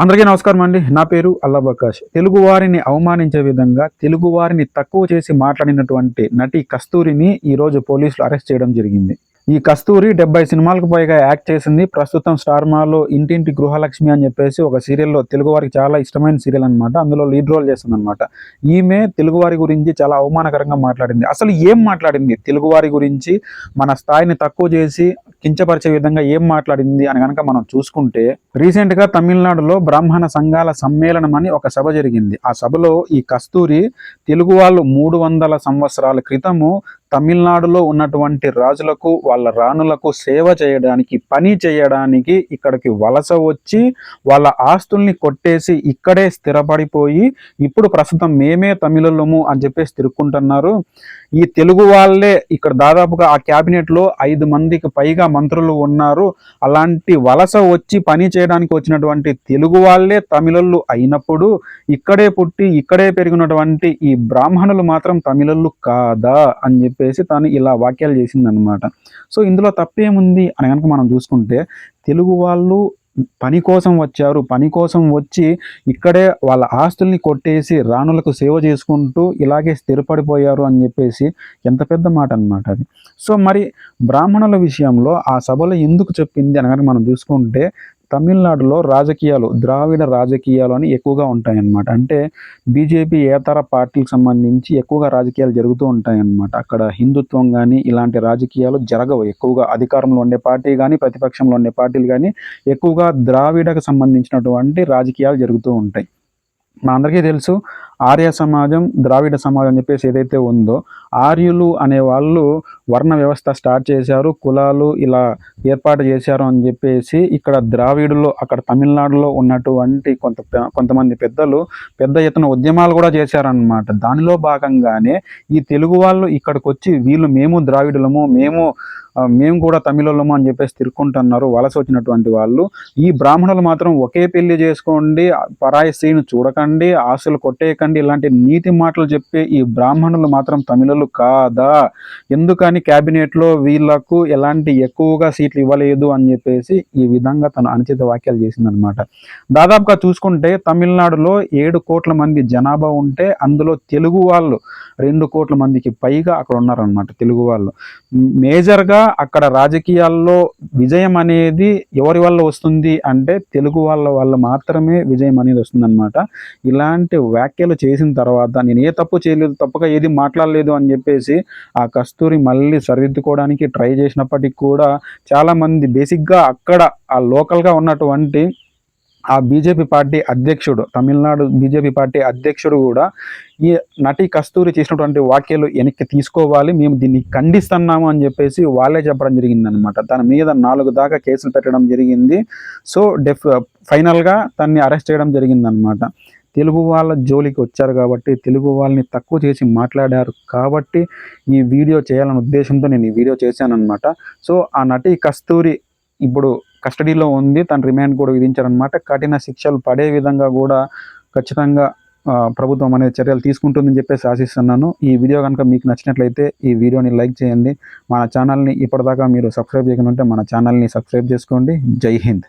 అందరికీ నమస్కారం అండి. నా పేరు అల్లాబకాష్. తెలుగువారిని అవమానించే విధంగా, తెలుగువారిని తక్కువ చేసి మాట్లాడినటువంటి నటి కస్తూరిని ఈరోజు పోలీసులు అరెస్ట్ చేయడం జరిగింది. ఈ కస్తూరి 70 సినిమాలకు పైగా యాక్ట్ చేసింది. ప్రస్తుతం స్టార్ మాలో ఇంటింటి గృహలక్ష్మి అని చెప్పేసి ఒక సీరియల్లో తెలుగువారికి చాలా ఇష్టమైన సీరియల్ అనమాట. అందులో లీడ్ రోల్ చేస్తుందన్నమాట. ఈమె తెలుగువారి గురించి చాలా అవమానకరంగా మాట్లాడింది. అసలు ఏం మాట్లాడింది? తెలుగువారి గురించి మన స్థాయిని తక్కువ చేసి కించపరిచే విధంగా ఏం మాట్లాడింది అని కనుక మనం చూసుకుంటే, రీసెంట్గా తమిళనాడులో బ్రాహ్మణ సంఘాల సమ్మేళనం అని ఒక సభ జరిగింది. ఆ సభలో ఈ కస్తూరి తెలుగు వాళ్ళు 300 సంవత్సరాల క్రితము తమిళనాడులో ఉన్నటువంటి రాజులకు వాళ్ళ రాణులకు సేవ చేయడానికి, పని చేయడానికి ఇక్కడికి వలస వచ్చి వాళ్ళ ఆస్తుల్ని కొట్టేసి ఇక్కడే స్థిరపడిపోయి ఇప్పుడు ప్రస్తుతం మేమే తమిళులము అని చెప్పేసి తిరుక్కుంటున్నారు. ఈ తెలుగు వాళ్ళే ఇక్కడ దాదాపుగా ఆ క్యాబినెట్లో 5 మందికి పైగా మంత్రులు ఉన్నారు. అలాంటి వలస వచ్చి పని చేయడానికి వచ్చినటువంటి తెలుగు వాళ్ళే తమిళులు అయినప్పుడు ఇక్కడే పుట్టి ఇక్కడే పెరిగినటువంటి ఈ బ్రాహ్మణులు మాత్రం తమిళులు కాదా అని చెప్పేసి తాను ఇలా వాక్యాలు చేసిందనమాట. సో ఇందులో తప్పేముంది అని కనుక మనం చూసుకుంటే, తెలుగు వాళ్ళు పని కోసం వచ్చారు. పని కోసం వచ్చి ఇక్కడే వాళ్ళ ఆస్తుల్ని కొట్టేసి రాణులకు సేవ చేసుకుంటూ ఇలాగే స్థిరపడిపోయారు అని చెప్పేసి ఎంత పెద్ద మాట అనమాట అది. సో మరి బ్రాహ్మణుల విషయంలో ఆ సభలో ఎందుకు చెప్పింది అని కనుక మనం చూసుకుంటే, తమిళనాడులో రాజకీయాలు, ద్రావిడ రాజకీయాలు అని ఎక్కువగా ఉంటాయన్నమాట. అంటే బీజేపీ ఏతర పార్టీకి సంబంధించి ఎక్కువగా రాజకీయాలు జరుగుతూ ఉంటాయన్నమాట. అక్కడ హిందుత్వం కానీ ఇలాంటి రాజకీయాలు జరగవు. ఎక్కువగా అధికారంలో ఉండే పార్టీ కానీ, ప్రతిపక్షంలో ఉండే పార్టీలు కానీ ఎక్కువగా ద్రావిడకు సంబంధించినటువంటి రాజకీయాలు జరుగుతూ ఉంటాయి. మా అందరికీ తెలుసు, ఆర్య సమాజం, ద్రావిడ సమాజం అని చెప్పేసి ఏదైతే ఉందో, ఆర్యులు అనేవాళ్ళు వర్ణ వ్యవస్థ స్టార్ట్ చేశారు, కులాలు ఇలా ఏర్పాటు చేశారు అని చెప్పేసి ఇక్కడ ద్రావిడులో, అక్కడ తమిళనాడులో ఉన్నటువంటి కొంతమంది పెద్దలు పెద్ద ఎత్తున ఉద్యమాలు కూడా చేశారనమాట. దానిలో భాగంగానే ఈ తెలుగు వాళ్ళు ఇక్కడికి వచ్చి వీళ్ళు మేము ద్రావిడులము, మేము కూడా తమిళులము అని చెప్పేసి తిరుక్కుంటున్నారు వలస వచ్చినటువంటి వాళ్ళు. ఈ బ్రాహ్మణులు మాత్రం ఒకే పెళ్లి చేసుకోండి, పరాయి స్త్రీని చూడకండి, ఆశలు కొట్టేయకండి, ఇలాంటి నీతి మాటలు చెప్పే ఈ బ్రాహ్మణులు మాత్రం తమిళులు కాదా, ఎందుకని క్యాబినెట్లో వీళ్ళకు ఎలాంటి ఎక్కువగా సీట్లు ఇవ్వలేదు అని చెప్పేసి ఈ విధంగా తను అనుచిత వ్యాఖ్యలు చేసిందనమాట. దాదాపుగా చూసుకుంటే తమిళనాడులో 7 కోట్ల మంది జనాభా ఉంటే అందులో తెలుగు వాళ్ళు 2 కోట్ల మందికి పైగా అక్కడ ఉన్నారనమాట. తెలుగు వాళ్ళు మేజర్గా అక్కడ రాజకీయాల్లో విజయం అనేది ఎవరి వల్ల వస్తుంది అంటే తెలుగు వాళ్ళ మాత్రమే విజయం అనేది వస్తుందన్నమాట. ఇలాంటి వ్యాఖ్యలు చేసిన తర్వాత నేను ఏ తప్పు చేయలేదు, తప్పుగా ఏది మాట్లాడలేదు అని చెప్పేసి ఆ కస్తూరి మళ్ళీ సరిదిద్దుకోవడానికి ట్రై చేసినప్పటికీ కూడా చాలామంది బేసిక్గా అక్కడ ఆ లోకల్గా ఉన్నటువంటి ఆ బీజేపీ పార్టీ అధ్యక్షుడు, తమిళనాడు బీజేపీ పార్టీ అధ్యక్షుడు కూడా ఈ నటి కస్తూరి చేసినటువంటి వ్యాఖ్యలు వెనక్కి తీసుకోవాలి, మేము దీన్ని ఖండిస్తున్నాము అని చెప్పేసి వాళ్ళే చెప్పడం జరిగిందనమాట. దాని మీద 4 దాకా కేసులు పెట్టడం జరిగింది. సో ఫైనల్గా తన్ని అరెస్ట్ చేయడం జరిగిందనమాట. తెలుగు వాళ్ళ జోలికి వచ్చారు కాబట్టి, తెలుగు వాళ్ళని తక్కువ చేసి మాట్లాడారు కాబట్టి ఈ వీడియో చేయాలనే ఉద్దేశంతో నేను ఈ వీడియో చేశానన్నమాట. సో ఆ నటి కస్తూరి ఇప్పుడు కస్టడీలో ఉంది. తన రిమాండ్ కూడా విధించారనమాట. కఠిన శిక్షలు పడే విధంగా కూడా ఖచ్చితంగా ప్రభుత్వం అనేది చర్యలు తీసుకుంటుందని చెప్పేసి ఆశిస్తున్నాను. ఈ వీడియో కనుక మీకు నచ్చినట్లయితే ఈ వీడియోని లైక్ చేయండి. మన ఛానల్ని ఇప్పటిదాకా మీరు సబ్స్క్రైబ్ చేయకుండా ఉంటే మన ఛానల్ని సబ్స్క్రైబ్ చేసుకోండి. జై హింద్.